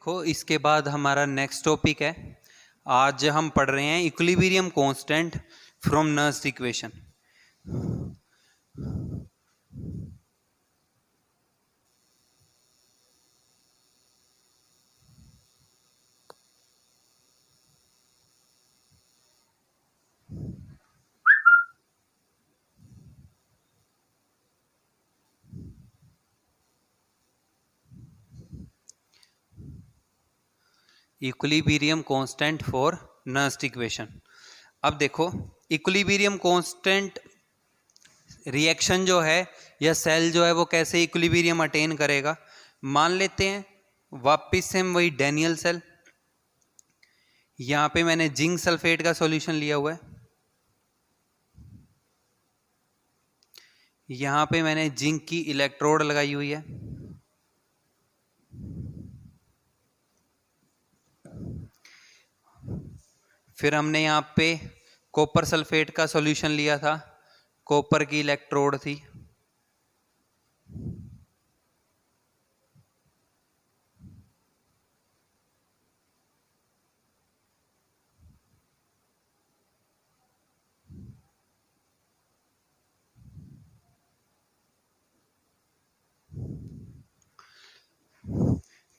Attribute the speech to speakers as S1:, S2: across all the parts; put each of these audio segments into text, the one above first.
S1: देखो, इसके बाद हमारा नेक्स्ट टॉपिक है। आज हम पढ़ रहे हैं equilibrium constant from Nernst equation. Equilibrium constant for Nernst equation. अब देखो, इक्विलिब्रियम कांस्टेंट रिएक्शन जो है या सेल जो है वो कैसे इक्विलिब्रियम अटेन करेगा। मान लेते हैं वापिस से हम वही डैनियल सेल, यहाँ पे मैंने जिंक सल्फेट का सॉल्यूशन लिया हुआ है, यहाँ पे मैंने जिंक की इलेक्ट्रोड लगाई हुई है, फिर हमने यहाँ पे कॉपर सल्फेट का सॉल्यूशन लिया था, कॉपर की इलेक्ट्रोड थी,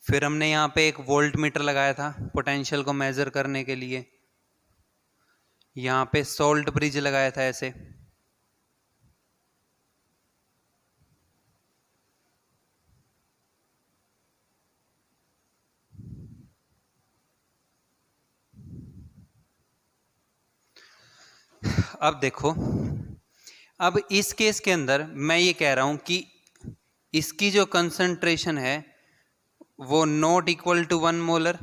S1: फिर हमने यहाँ पे एक वोल्ट मीटर लगाया था पोटेंशियल को मेजर करने के लिए, यहाँ पे सोल्ट ब्रिज लगाया था ऐसे, अब देखो, अब इस केस के अंदर मैं ये कह रहा हूं कि इसकी जो कंसंट्रेशन है वो नॉट इक्वल टू 1 मोलर,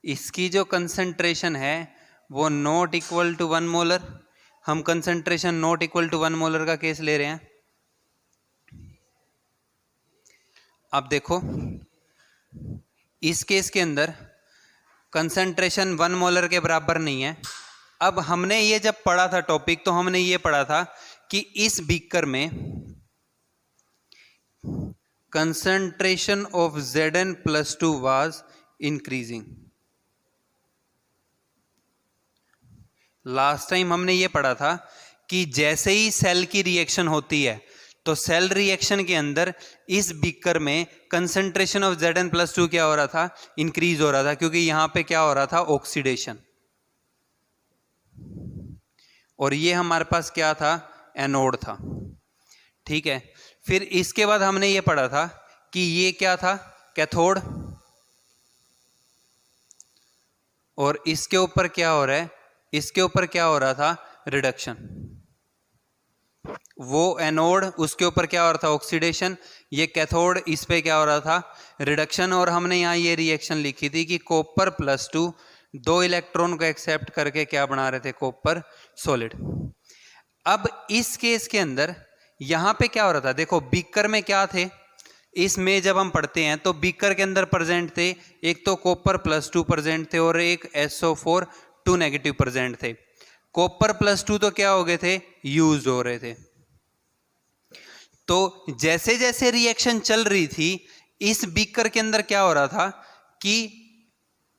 S1: इसकी जो कंसंट्रेशन है वो नॉट इक्वल टू 1 मोलर। हम concentration not equal to 1 molar का केस ले रहे हैं। अब देखो, इस केस के अंदर कंसंट्रेशन 1 मोलर के बराबर नहीं है। अब हमने ये जब पढ़ा था टॉपिक, तो हमने ये पढ़ा था कि इस बीकर में concentration of Zn+2 was increasing। Last time हमने ये पढ़ा था कि जैसे ही सेल की रिएक्शन होती है तो सेल रिएक्शन के अंदर इस बीकर में कंसंट्रेशन ऑफ Zn+2 क्या हो रहा था, इंक्रीज हो रहा था, क्योंकि यहां पे क्या हो रहा था, ऑक्सीडेशन। और ये हमारे पास क्या था, एनोड था। ठीक है, फिर इसके बाद हमने ये पढ़ा था कि ये क्या था, कैथोड, और इसके ऊपर क्या हो रहा है, इसके ऊपर क्या हो रहा था, रिडक्शन। वो एनोड, उसके ऊपर क्या हो रहा था, ऑक्सीडेशन, ये कैथोड, इस पे क्या हो रहा था, रिडक्शन। और हमने यहाँ ये रिएक्शन लिखी थी कि कॉपर +2 दो इलेक्ट्रॉन को एक्सेप्ट करके क्या बना रहे थे, कॉपर सॉलिड। अब इस केस के अंदर यहां पे क्या हो रहा था, देखो बीकर में क्या थे, इसमें जब हम पढ़ते हैं तो बीकर के अंदर प्रेजेंट थे, एक तो कॉपर +2 प्रेजेंट थे और एक SO4 2 नेगेटिव प्रेजेंट थे। कॉपर +2 तो क्या हो गए थे, यूज हो रहे थे। तो जैसे जैसे रिएक्शन चल रही थी, इस बीकर के अंदर क्या हो रहा था कि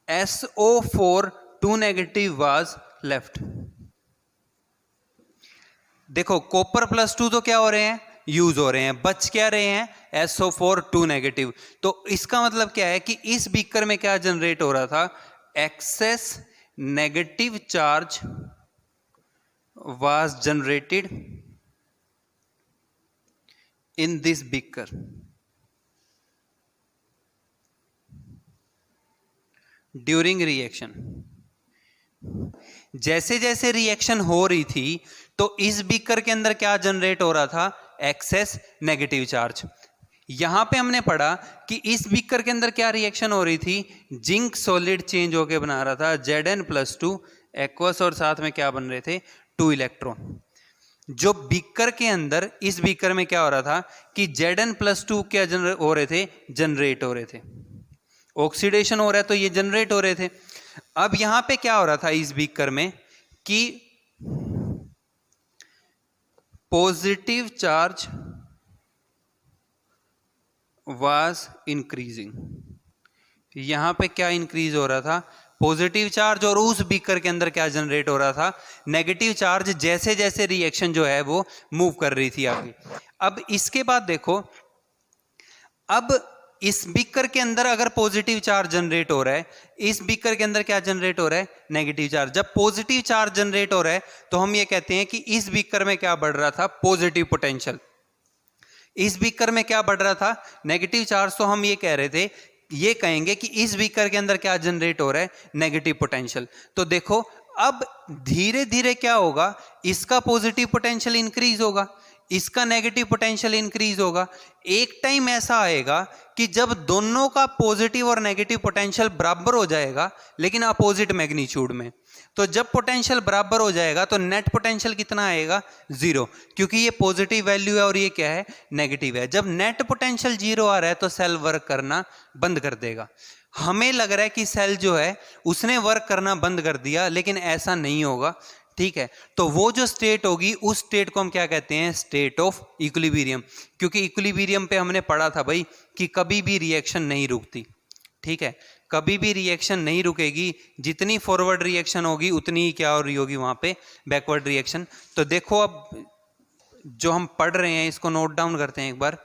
S1: SO4 2 नेगेटिव वाज लेफ्ट। देखो कॉपर +2 तो क्या हो रहे हैं, यूज हो रहे हैं, बच क्या रहे हैं, SO4 2 नेगेटिव। तो इसका मतलब क्या है कि इस बीकर में क्या जनरेट हो रहा था, excess negative charge was generated in this beaker. During reaction, जैसे जैसे रिएक्शन हो रही थी तो इस बीकर के अंदर क्या जनरेट हो रहा था, एक्सेस नेगेटिव चार्ज। यहां पे हमने पढ़ा कि इस बीकर के अंदर क्या रिएक्शन हो रही थी, जिंक सॉलिड चेंज होके बना रहा था Zn+2 एक्वस, और साथ में क्या बन रहे थे, 2 इलेक्ट्रॉन। जो बीकर के अंदर, इस बीकर में क्या हो रहा था कि Zn+2 क्या हो रहे थे, जनरेट हो रहे थे, ऑक्सीडेशन हो रहा है तो ये जनरेट हो रहे थे। अब यहां पे क्या हो रहा था इस बीकर में कि पॉजिटिव चार्ज वाज इंक्रीजिंग, यहाँ पे क्या इंक्रीज हो रहा था, पॉजिटिव चार्ज, और उस बीकर के अंदर क्या जनरेट हो रहा था, नेगेटिव चार्ज, जैसे जैसे रिएक्शन जो है वो मूव कर रही थी आगे। अब इसके बाद देखो, अब इस बीकर के अंदर अगर पॉजिटिव चार्ज जनरेट हो रहा है, इस बीकर के अंदर क्या जनरेट हो रहा है, नेगेटिव चार्ज। जब पॉजिटिव चार्ज जनरेट हो रहा है तो हम ये कहते हैं कि इस बीकर में क्या बढ़ रहा था, पॉजिटिव पोटेंशियल। इस बीकर में क्या बढ़ रहा था, नेगेटिव चार्ज। तो हम ये कह रहे थे, ये कहेंगे कि इस बीकर के अंदर क्या जनरेट हो रहा है, नेगेटिव पोटेंशियल। तो देखो अब धीरे धीरे क्या होगा, इसका पॉजिटिव पोटेंशियल इंक्रीज होगा, इसका नेगेटिव पोटेंशियल इंक्रीज होगा। एक टाइम ऐसा आएगा कि जब दोनों का पॉजिटिव और नेगेटिव पोटेंशियल बराबर हो जाएगा, लेकिन अपोजिट मैग्नीट्यूड में। तो जब पोटेंशियल बराबर हो जाएगा तो नेट पोटेंशियल कितना आएगा, जीरो, क्योंकि ये पॉजिटिव वैल्यू है और ये क्या है, नेगेटिव है। जब नेट पोटेंशियल जीरो आ रहा है तो सेल वर्क करना बंद कर देगा। हमें लग रहा है कि सेल जो है उसने वर्क करना बंद कर दिया, लेकिन ऐसा नहीं होगा, ठीक है। तो वो जो स्टेट होगी, उस स्टेट को हम क्या कहते हैं, स्टेट ऑफ इक्विलिब्रियम। क्योंकि इक्विलिब्रियम पे हमने पढ़ा था भाई कि कभी भी रिएक्शन नहीं रुकती, ठीक है, कभी भी रिएक्शन नहीं रुकेगी। जितनी फॉरवर्ड रिएक्शन होगी उतनी ही क्या हो रही होगी वहां पे, बैकवर्ड रिएक्शन। तो देखो अब जो हम पढ़ रहे हैं इसको नोट डाउन करते हैं एक बार।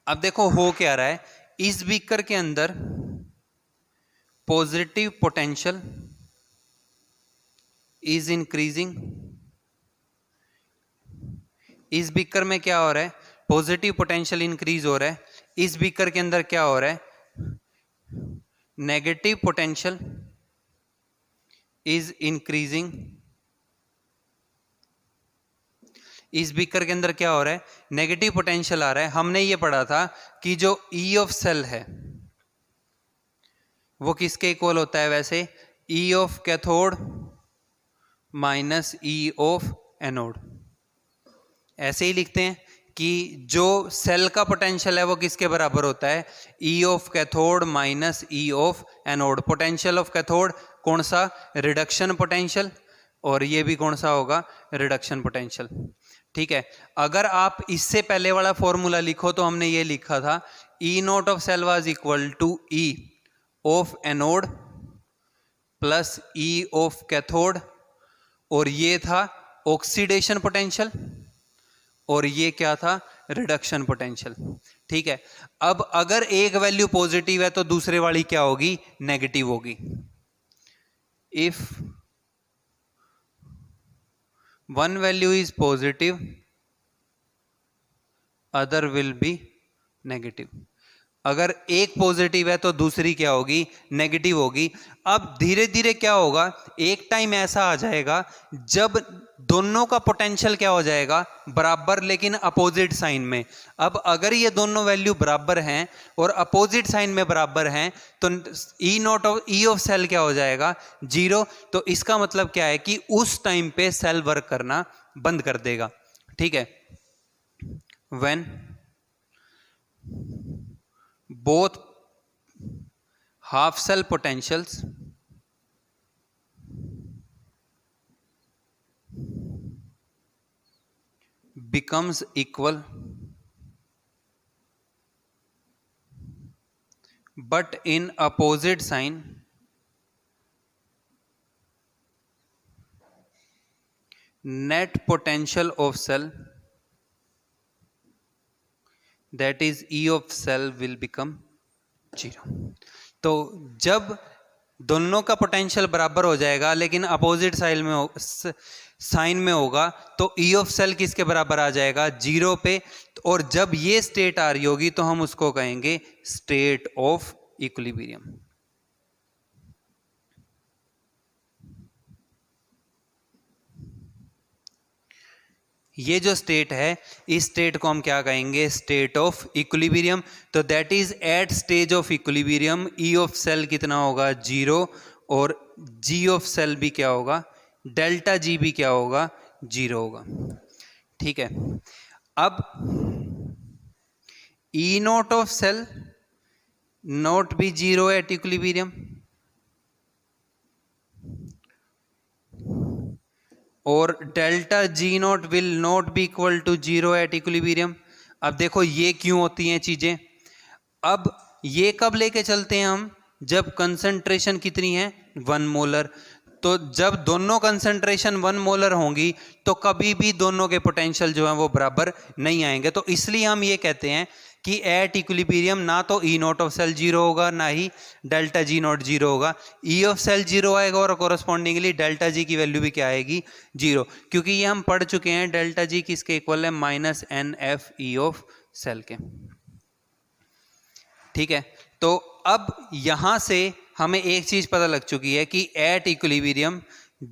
S1: अब देखो हो क्या रहा है, इस बीकर के अंदर पॉजिटिव पोटेंशियल इज इंक्रीजिंग। इस बीकर में क्या हो रहा है, पॉजिटिव पोटेंशियल इंक्रीज हो रहा है। इस बीकर के अंदर क्या हो रहा है, नेगेटिव पोटेंशियल इज इंक्रीजिंग। इस बीकर के अंदर क्या हो रहा है, नेगेटिव पोटेंशियल आ रहा है। हमने ये पढ़ा था कि जो ई ऑफ सेल है वो किसके इक्वल होता है, वैसे ई of cathode minus E of anode. ऐसे ही लिखते हैं कि जो सेल का पोटेंशियल है वो किसके बराबर होता है, ई of cathode minus E of anode. Potential of cathode कौन सा, रिडक्शन पोटेंशियल, और ये भी कौन सा होगा, रिडक्शन पोटेंशियल, ठीक है। अगर आप इससे पहले वाला फॉर्मूला लिखो तो हमने ये लिखा था, E naught of cell was equal to E of anode plus E of cathode, और ये था ऑक्सीडेशन पोटेंशियल, और ये क्या था, रिडक्शन पोटेंशियल, ठीक है। अब अगर एक वैल्यू पॉजिटिव है तो दूसरे वाली क्या होगी, नेगेटिव होगी। If one value is positive, other will be negative। अगर एक पॉजिटिव है तो दूसरी क्या होगी, नेगेटिव होगी। अब धीरे धीरे क्या होगा, एक टाइम ऐसा आ जाएगा जब दोनों का पोटेंशियल क्या हो जाएगा, बराबर, लेकिन अपोजिट साइन में। अब अगर ये दोनों वैल्यू बराबर हैं और अपोजिट साइन में बराबर हैं तो E naught of E of cell क्या हो जाएगा, जीरो। तो इसका मतलब क्या है कि उस टाइम पे सेल वर्क करना बंद कर देगा, ठीक है। When both half cell potentials becomes equal but in opposite sign, net potential of cell, that is E of cell will become 0। तो जब दोनों का पोटेंशियल बराबर हो जाएगा लेकिन अपोजिट साइन में होगा तो E ऑफ सेल किसके बराबर आ जाएगा, जीरो पे। और जब ये स्टेट आ रही होगी तो हम उसको कहेंगे स्टेट ऑफ इक्विलिब्रियम। ये जो स्टेट है, इस स्टेट को हम क्या कहेंगे, स्टेट ऑफ इक्विलिब्रियम। तो that is at stage of equilibrium E of cell कितना होगा, जीरो, और जी ऑफ सेल भी क्या होगा, डेल्टा जी भी क्या होगा, जीरो होगा, ठीक है। अब E naught of cell naught भी जीरो एट इक्विलिब्रियम, और delta G naught will not be equal to zero at equilibrium. अब देखो ये क्यों होती हैं चीजें, अब ये कब लेके चलते हैं हम, जब कंसंट्रेशन कितनी है 1 मोलर। तो जब दोनों कंसंट्रेशन 1 मोलर होंगी तो कभी भी दोनों के पोटेंशियल जो है वो बराबर नहीं आएंगे। तो इसलिए हम ये कहते हैं कि एट इक्विलिब्रियम ना तो E naught of cell zero होगा ना ही डेल्टा जी नॉट जीरो होगा, ई ऑफ सेल जीरो आएगा और कोरस्पॉन्डिंगली डेल्टा जी की वैल्यू भी क्या आएगी जीरो, क्योंकि ये हम पढ़ चुके हैं डेल्टा जी किसके इक्वल है minus N F E of cell के। ठीक है, तो अब यहां से हमें एक चीज पता लग चुकी है कि एट इक्विलिब्रियम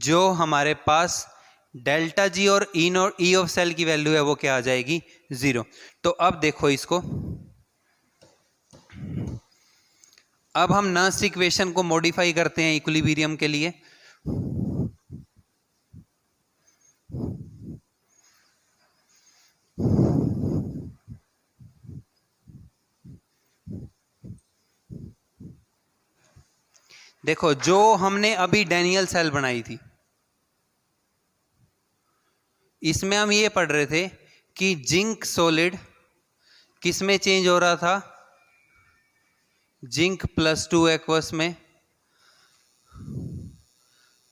S1: जो हमारे पास डेल्टा जी और ई ऑफ सेल की वैल्यू है वो क्या आ जाएगी जीरो। तो अब देखो इसको, अब हम नर्स इक्वेशन को मॉडिफाई करते हैं इक्विलिब्रियम के लिए। देखो जो हमने अभी डैनियल सेल बनाई थी, इसमें हम ये पढ़ रहे थे कि जिंक सॉलिड किस में चेंज हो रहा था, जिंक +2 एक्वस में,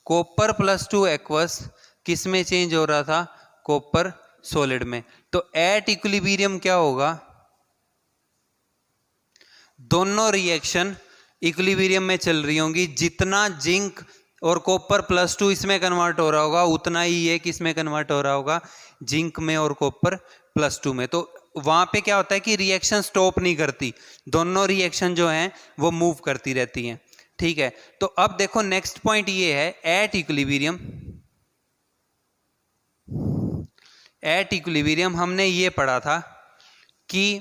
S1: कॉपर +2 एक्वस किस में चेंज हो रहा था, कॉपर सॉलिड में। तो एट इक्विलिब्रियम क्या होगा, दोनों रिएक्शन इक्विलिब्रियम में चल रही होंगी, जितना जिंक और कॉपर +2 इसमें कन्वर्ट हो रहा होगा उतना ही ये किस में कन्वर्ट हो रहा होगा, जिंक में और कॉपर +2 में। तो वहां पे क्या होता है कि रिएक्शन स्टॉप नहीं करती, दोनों रिएक्शन जो हैं वो मूव करती रहती हैं। ठीक है, तो अब देखो नेक्स्ट पॉइंट ये है, एट इक्विलिब्रियम हमने ये पढ़ा था कि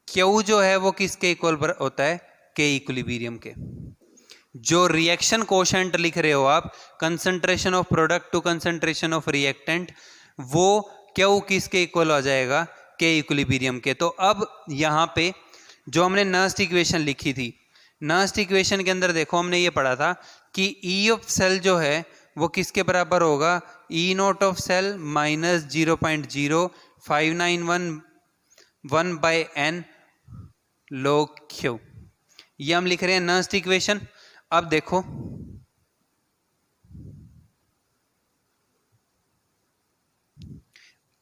S1: क्यू जो है वो किसके इक्वल पर होता है, के इक्विलिब्रियम के। जो रिएक्शन कोशेंट लिख रहे हो आप, concentration of product to concentration of reactant, वो क्यू किसके इक्वल हो जाएगा, के इक्विलिब्रियम के। तो अब यहाँ पे जो हमने नर्स्ट इक्वेशन लिखी थी, नर्स्ट इक्वेशन के अंदर देखो हमने ये पढ़ा था कि ई ऑफ सेल जो है वो किसके बराबर होगा, E naught of cell minus 0.0591 by N log Q। ये हम लिख रहे हैं नर्स्ट इक्वेशन। अब देखो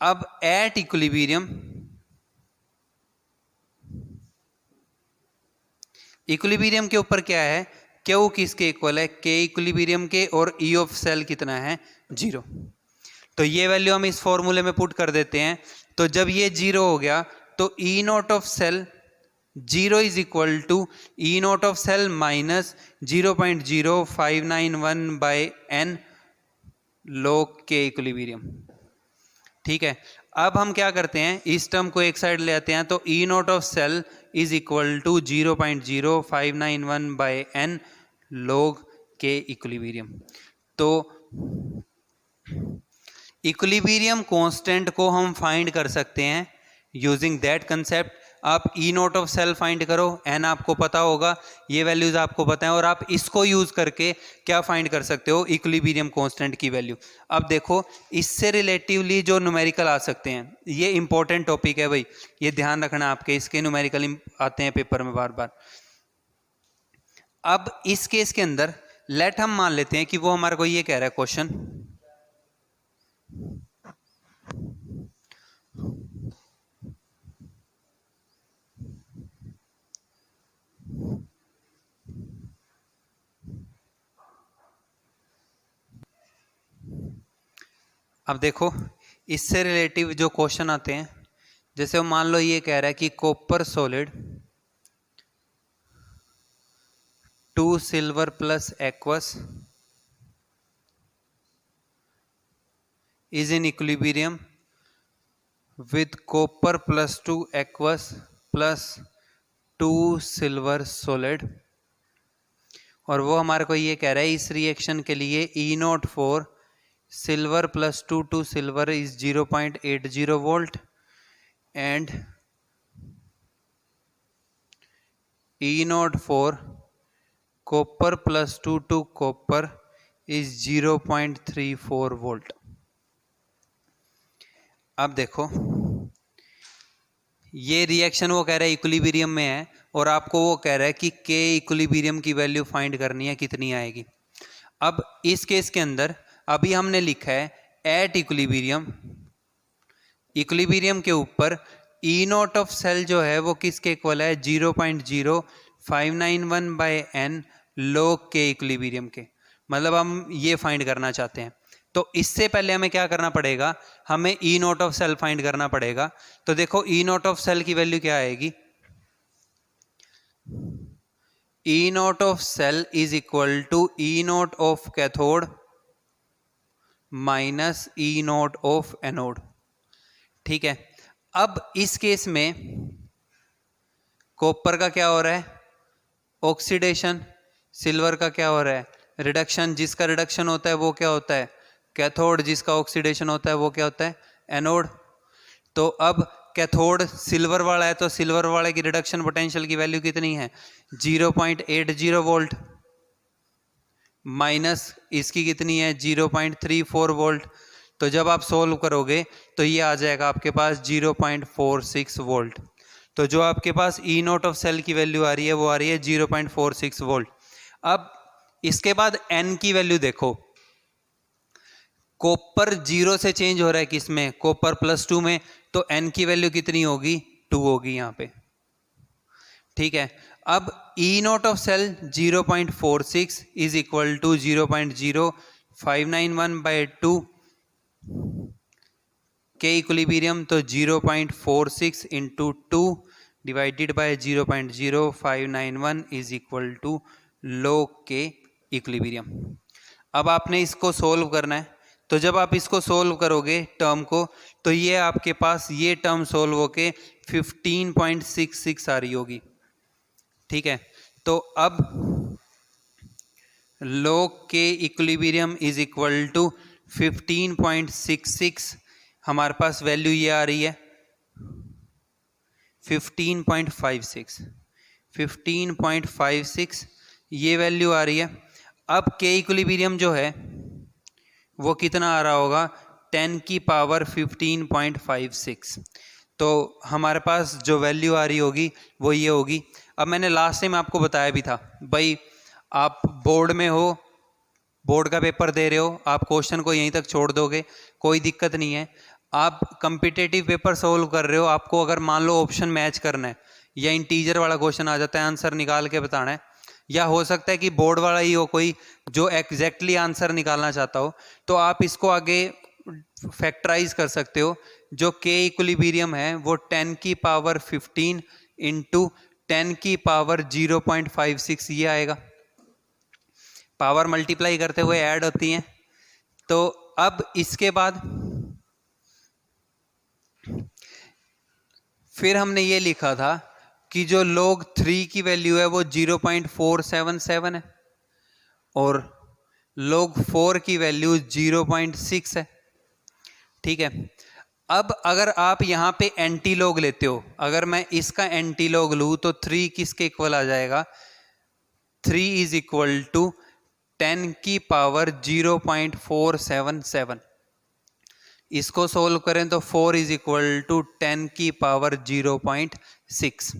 S1: अब एट इक्विलिब्रियम, इक्विलिब्रियम के ऊपर क्या है, क्यू किसके इक्वल है, के इक्विलिब्रियम के, और ई ऑफ सेल कितना है, जीरो। तो ये वैल्यू हम इस फॉर्मूले में पुट कर देते हैं। तो जब ये जीरो हो गया तो E naught of cell zero is equal to E naught of cell minus 0.0591 by N log K equilibrium. ठीक है, अब हम क्या करते हैं, इस टर्म को एक साइड ले आते हैं, तो E naught of cell is equal to 0.0591 by N log K equilibrium. तो इक्विलिब्रियम कांस्टेंट को हम फाइंड कर सकते हैं यूजिंग दैट कंसेप्ट। आप ई नॉट ऑफ सेल फाइंड करो, एन आपको पता होगा, ये वैल्यूज आपको पता है, और आप इसको यूज करके क्या फाइंड कर सकते हो, इक्विलिब्रियम कांस्टेंट की वैल्यू। अब देखो इससे रिलेटिवली जो न्यूमेरिकल आ सकते हैं, ये इंपॉर्टेंट टॉपिक है भाई, ये ध्यान रखना आपके, इसके न्यूमेरिकल आते हैं पेपर में बार बार। अब इस केस के अंदर लेट हम मान लेते हैं कि वो हमारे को ये कह रहा है क्वेश्चन, अब देखो इससे रिलेटिव जो क्वेश्चन आते हैं, जैसे वो मान लो ये कह रहा है कि copper solid 2 silver plus aqueous is in equilibrium with copper +2 aqueous plus 2 silver solid, और वो हमारे को ये कह रहा है इस रिएक्शन के लिए E naught for silver +2 to silver is 0.80 volt and E naught for copper +2 to copper is 0.34 volt. अब देखो ये रिएक्शन वो कह रहा है इक्विलिब्रियम में है और आपको वो कह रहा है कि के इक्विलिब्रियम की वैल्यू फाइंड करनी है, कितनी आएगी। अब इस केस के अंदर अभी हमने लिखा है एट इक्विलिब्रियम, इक्विलिब्रियम के ऊपर ई नॉट ऑफ सेल जो है वो किसके इक्वल है, 0.0591 by N log K equilibrium के, मतलब हम ये फाइंड करना चाहते हैं। तो इससे पहले हमें क्या करना पड़ेगा, हमें E naught of cell find करना पड़ेगा। तो देखो ई नॉट ऑफ सेल की वैल्यू क्या आएगी, E naught of cell is equal to E naught of cathode minus E naught of anode. ठीक है, अब इस केस में कॉपर का क्या हो रहा है, ऑक्सीडेशन, सिल्वर का क्या हो रहा है, रिडक्शन। जिसका रिडक्शन होता है वो क्या होता है, कैथोड, जिसका ऑक्सीडेशन होता है वो क्या होता है, एनोड। तो अब कैथोड सिल्वर वाला है तो सिल्वर वाले की रिडक्शन पोटेंशियल की वैल्यू कितनी है, 0.80 वोल्ट, माइनस इसकी कितनी है, 0.34 वोल्ट। तो जब आप सोल्व करोगे तो ये आ जाएगा आपके पास 0.46 वोल्ट। तो जो आपके पास ई नॉट ऑफ सेल की वैल्यू आ रही है वो आ रही है 0.46 वोल्ट। अब इसके बाद एन की वैल्यू देखो, कॉपर 0 से चेंज हो रहा है किसमें, कॉपर +2 में, तो एन की वैल्यू कितनी होगी, 2 होगी यहाँ पे। ठीक है, अब E naught of cell 0.46 is equal to 0.0591 by 2 K equilibrium, तो 0.46 into 2 divided by 0.0591 is equal to log K equilibrium. अब आपने इसको सोल्व करना है, तो जब आप इसको सोल्व करोगे टर्म को, तो ये आपके पास ये टर्म सोल्व होके 15.66 आ रही होगी। ठीक है, तो अब log K equilibrium is equal to 15.66, हमारे पास वैल्यू ये आ रही है 15.56 ये वैल्यू आ रही है। अब के इक्विलिब्रियम जो है वो कितना आ रहा होगा, 10 की पावर 15.56। तो हमारे पास जो वैल्यू आ रही होगी वो ये होगी। अब मैंने लास्ट टाइम आपको बताया भी था, भाई आप बोर्ड में हो, बोर्ड का पेपर दे रहे हो, आप क्वेश्चन को यहीं तक छोड़ दोगे, कोई दिक्कत नहीं है। आप कम्पिटेटिव पेपर सोल्व कर रहे हो, आपको अगर मान लो ऑप्शन मैच करना है या इंटीजर वाला क्वेश्चन आ जाता है, आंसर निकाल के बताना है, या हो सकता है कि बोर्ड वाला ही हो कोई जो एग्जैक्टली आंसर निकालना चाहता हो, तो आप इसको आगे फैक्टराइज कर सकते हो। जो के इक्विलिब्रियम है वो 10 की पावर 15 इंटू 10 की पावर 0.56 ये आएगा, पावर मल्टीप्लाई करते हुए ऐड होती हैं। तो अब इसके बाद फिर हमने ये लिखा था कि जो log 3 की वैल्यू है वो 0.477 है और log 4 की वैल्यू 0.6 है। ठीक है, अब अगर आप यहाँ पे एंटी लॉग लेते हो, अगर मैं इसका एंटी लॉग लूँ तो 3 किसके इक्वल आ जाएगा, 3 इज इक्वल टू 10 की पावर 0.477। इसको सोल्व करें तो 4 इज इक्वल टू 10 की पावर 0.6।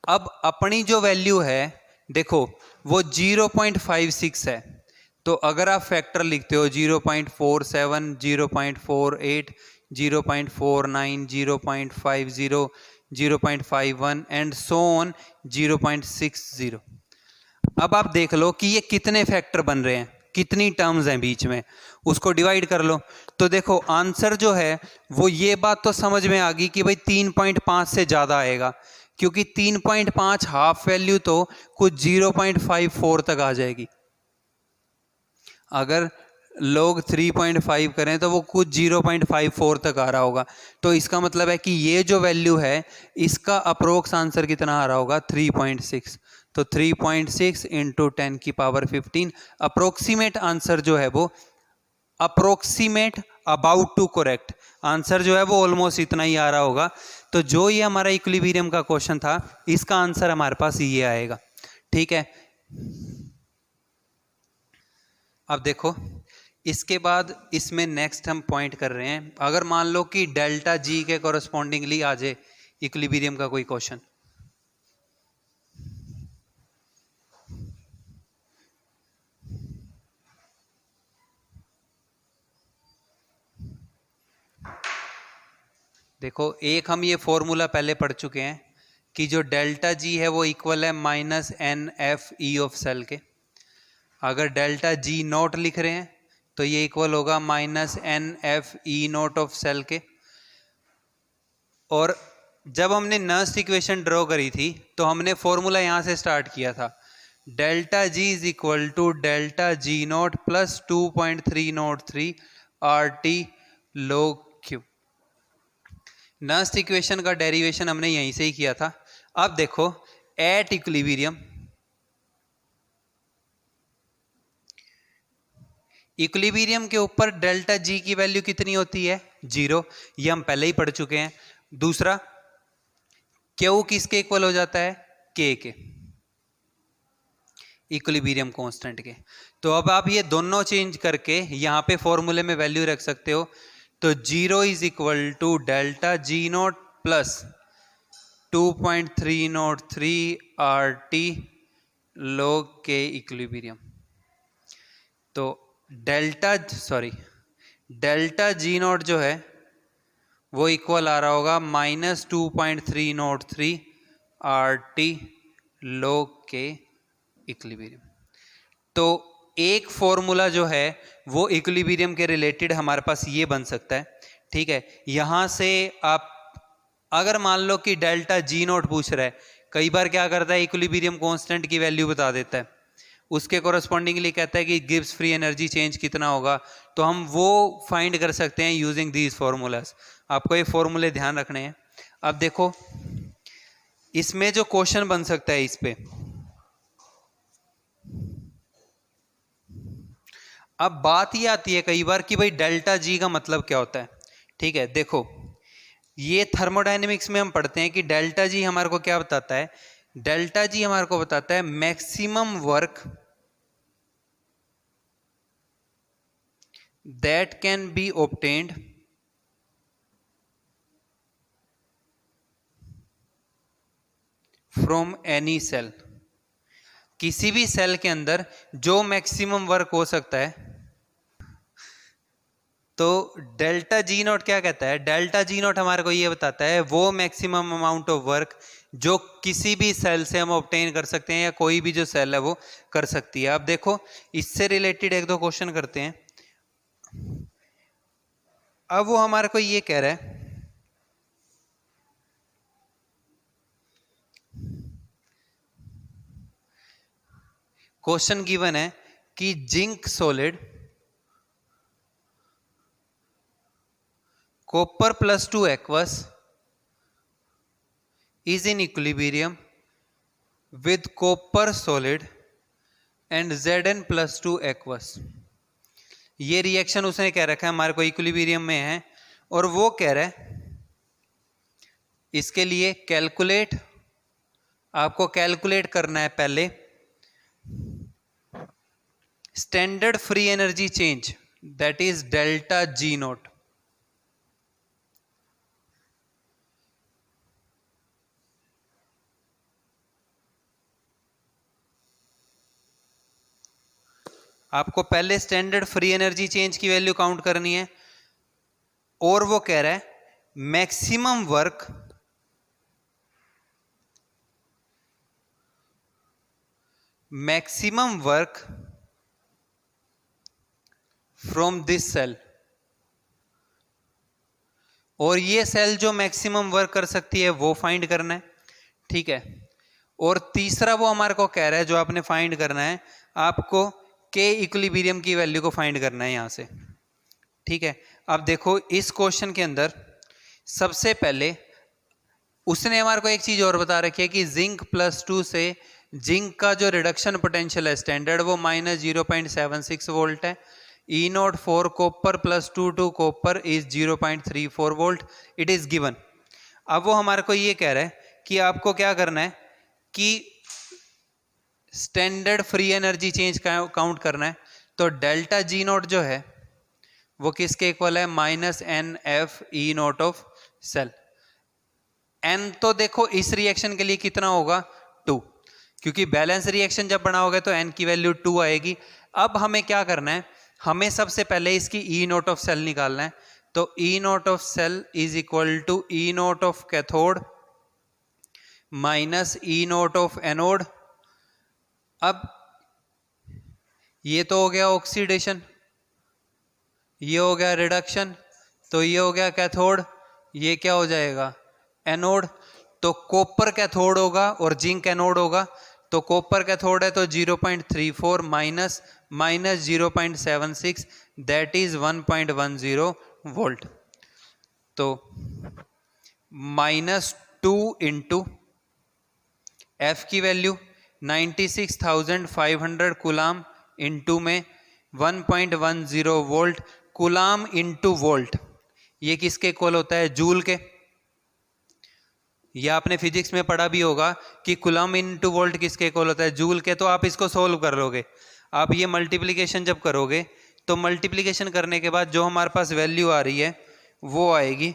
S1: अब अपनी जो वैल्यू है देखो वो 0.56 है, तो अगर आप फैक्टर लिखते हो 0.47, 0.48, 0.49, 0.50, 0.51 एंड सो ऑन 0.60। अब आप देख लो कि ये कितने फैक्टर बन रहे हैं, कितनी टर्म्स हैं बीच में, उसको डिवाइड कर लो। तो देखो आंसर जो है वो ये बात तो समझ में आ गई कि भाई 3.5 से ज़्यादा आएगा, क्योंकि 3.5 हाफ वैल्यू तो कुछ 0.54 तक आ जाएगी। अगर लोग 3.5 करें तो वो कुछ 0.54 तक आ रहा होगा। तो इसका मतलब है कि ये जो वैल्यू है इसका अप्रोक्स आंसर कितना आ रहा होगा, 3.6। तो 3.6 इंटू 10 की पावर 15, अप्रोक्सीमेट आंसर जो है वो approximate about to correct answer जो है वो ऑलमोस्ट इतना ही आ रहा होगा। तो जो ये हमारा इक्विलिब्रियम का क्वेश्चन था इसका आंसर हमारे पास ये आएगा। ठीक है, अब देखो इसके बाद इसमें नेक्स्ट हम पॉइंट कर रहे हैं, अगर मान लो कि डेल्टा जी के कोरस्पॉन्डिंगली आ जाए इक्विलिब्रियम का कोई क्वेश्चन, देखो एक हम ये फॉर्मूला पहले पढ़ चुके हैं कि जो डेल्टा जी है वो इक्वल है minus N F E of cell के। अगर डेल्टा जी नॉट लिख रहे हैं तो ये इक्वल होगा minus N F E naught of cell के। और जब हमने नर्स्ट इक्वेशन ड्रॉ करी थी तो हमने फॉर्मूला यहाँ से स्टार्ट किया था, delta G is equal to delta G naught plus 2.303 R T log Q. Nernst equation का डेरिवेशन हमने यहीं से ही किया था। अब देखो एट इक्विलिब्रियम, इक्विलिब्रियम के ऊपर डेल्टा जी की वैल्यू कितनी होती है? 0, ये हम पहले ही पढ़ चुके हैं। दूसरा क्यू किसके इक्वल हो जाता है? के के, इक्विलिब्रियम कांस्टेंट के। तो अब आप ये दोनों चेंज करके यहां पे फॉर्मूले में वैल्यू रख सकते हो। तो 0 is equal to delta G naught plus 2.303 R T log K equilibrium. तो डेल्टा जी नॉट जो है वो इक्वल आ रहा होगा minus 2.303 R T log K equilibrium. तो एक फॉर्मूला जो है वो इक्विलिब्रियम के रिलेटेड हमारे पास ये बन सकता है, ठीक है। यहां से आप अगर मान लो कि डेल्टा जी नॉट पूछ रहा है, कई बार क्या करता है इक्विलिब्रियम कांस्टेंट की वैल्यू बता देता है, उसके कोरस्पॉन्डिंगली कहता है कि गिब्स फ्री एनर्जी चेंज कितना होगा, तो हम वो फाइंड कर सकते हैं यूजिंग दीज फॉर्मूलाज। आपको ये फॉर्मूले ध्यान रखने हैं। अब देखो इसमें जो क्वेश्चन बन सकता है इस पे, अब बात ये आती है कई बार कि भाई डेल्टा जी का मतलब क्या होता है, ठीक है। देखो ये थर्मोडायनेमिक्स में हम पढ़ते हैं कि डेल्टा जी हमारे को क्या बताता है? डेल्टा जी हमारे को बताता है maximum work that can be obtained from any cell. किसी भी सेल के अंदर जो मैक्सिमम वर्क हो सकता है, तो डेल्टा जी नॉट क्या कहता है? डेल्टा जी नॉट हमारे को ये बताता है वो मैक्सिमम अमाउंट ऑफ वर्क जो किसी भी सेल से हम ऑब्टेन कर सकते हैं या कोई भी जो सेल है वो कर सकती है। अब देखो इससे रिलेटेड एक दो क्वेश्चन करते हैं। अब वो हमारे को ये कह रहा है क्वेश्चन गिवन है कि zinc solid copper plus 2 aqueous is in equilibrium with copper solid and Zn plus 2 aqueous। ये रिएक्शन उसने कह रखा है हमारे को इक्विलिब्रियम में है, और वो कह रहा है इसके लिए कैलकुलेट, आपको कैलकुलेट करना है पहले standard free energy change that is delta G naught. आपको पहले स्टैंडर्ड फ्री एनर्जी चेंज की वैल्यू काउंट करनी है, और वो कह रहा है maximum work from this cell, और ये सेल जो मैक्सिमम वर्क कर सकती है वो फाइंड करना है, ठीक है। और तीसरा वो हमारे को कह रहा है जो आपने फाइंड करना है, आपको के इक्विलिब्रियम की वैल्यू को फाइंड करना है यहां से, ठीक है। अब देखो इस क्वेश्चन के अंदर सबसे पहले उसने हमारे को एक चीज और बता रखी है कि जिंक प्लस 2 से जिंक का जो रिडक्शन पोटेंशियल है स्टैंडर्ड वो -0.76 वोल्ट है। E naught for copper plus 2 to copper is 0.34 volt, it is given. अब वो हमारे को ये कह रहा है कि आपको क्या करना है कि standard free energy change count करना है। तो डेल्टा जी नोट जो है वो किसके इक्वल है, minus N F E naught of cell. N तो देखो इस रिएक्शन के लिए कितना होगा, 2, क्योंकि बैलेंस रिएक्शन जब बनाओगे तो एन की वैल्यू 2 आएगी। अब हमें क्या करना है, हमें सबसे पहले इसकी ई नोट ऑफ सेल निकालना है। तो E naught of cell is equal to E naught of cathode minus E naught of anode. अब ये तो हो गया ऑक्सीडेशन, ये हो गया रिडक्शन, तो ये हो गया कैथोड, ये क्या हो जाएगा, एनोड। तो कॉपर कैथोड होगा और जिंक एनोड होगा। तो कॉपर कैथोड है तो 0.34 माइनस 0.76, दैट इज 1.10 वोल्ट। तो -2 इंटू एफ की वैल्यू 96,500 कुलाम इंटू में 1.10 वोल्ट। कुलाम इंटू वोल्ट ये किसके इक्वल होता है, जूल के। यह आपने फिजिक्स में पढ़ा भी होगा कि कुलाम इंटू वोल्ट किसके इक्वल होता है, जूल के। तो आप इसको सोल्व कर लोगे, आप ये मल्टीप्लिकेशन जब करोगे तो मल्टीप्लिकेशन करने के बाद जो हमारे पास वैल्यू आ रही है वो आएगी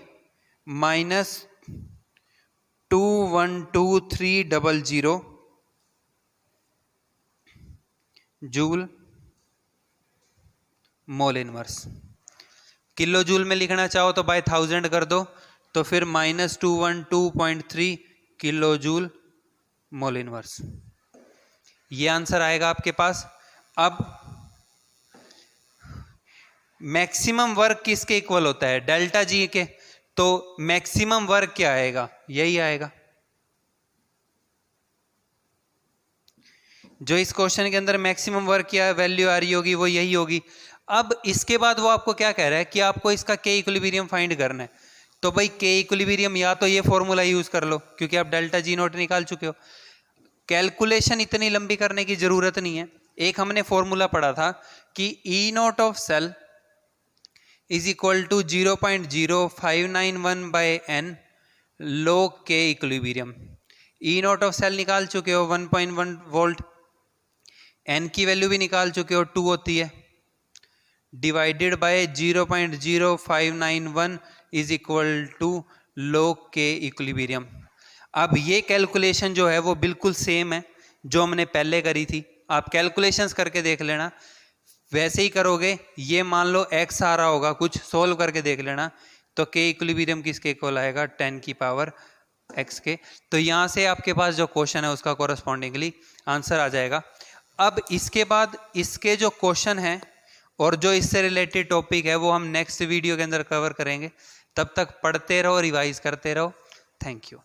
S1: -212,300 joule mole inverse. Kilo joule में लिखना चाहो तो बाय 1000 कर दो, तो फिर -212.3 किलो जूल मोल इनवर्स, ये आंसर आएगा आपके पास। अब मैक्सिमम वर्क किसके इक्वल होता है, डेल्टा जी के। तो मैक्सिमम वर्क क्या आएगा, यही आएगा जो इस क्वेश्चन के अंदर मैक्सिमम वर्क क्या वैल्यू आ रही होगी वो यही होगी। अब इसके बाद वो आपको क्या कह रहा है कि आपको इसका के इक्विलिब्रियम फाइंड करना है। तो भाई के इक्विलिब्रियम या तो ये फॉर्मूला यूज कर लो क्योंकि आप डेल्टा जी नोट निकाल चुके हो। कैलकुलेशन इतनी लंबी करने की जरूरत नहीं है। एक हमने फॉर्मूला पढ़ा था कि E naught of cell is equal to 0.0591 by N log K equilibrium. E naught of cell निकाल चुके हो 1.1 वोल्ट, एन की वैल्यू भी निकाल चुके हो 2 होती है, divided by 0.0591 is equal to log K equilibrium. अब ये कैलकुलेशन जो है वो बिल्कुल सेम है जो हमने पहले करी थी। आप कैलकुलेशंस करके देख लेना, वैसे ही करोगे। ये मान लो x आ रहा होगा, कुछ सोल्व करके देख लेना। तो के इक्विलिब्रियम किसके इक्वल आएगा, 10 की पावर x के। तो यहाँ से आपके पास जो क्वेश्चन है उसका कोरस्पॉन्डिंगली आंसर आ जाएगा। अब इसके बाद इसके जो क्वेश्चन है और जो इससे रिलेटेड टॉपिक है वो हम नेक्स्ट वीडियो के अंदर कवर करेंगे। तब तक पढ़ते रहो, रिवाइज करते रहो। Thank you.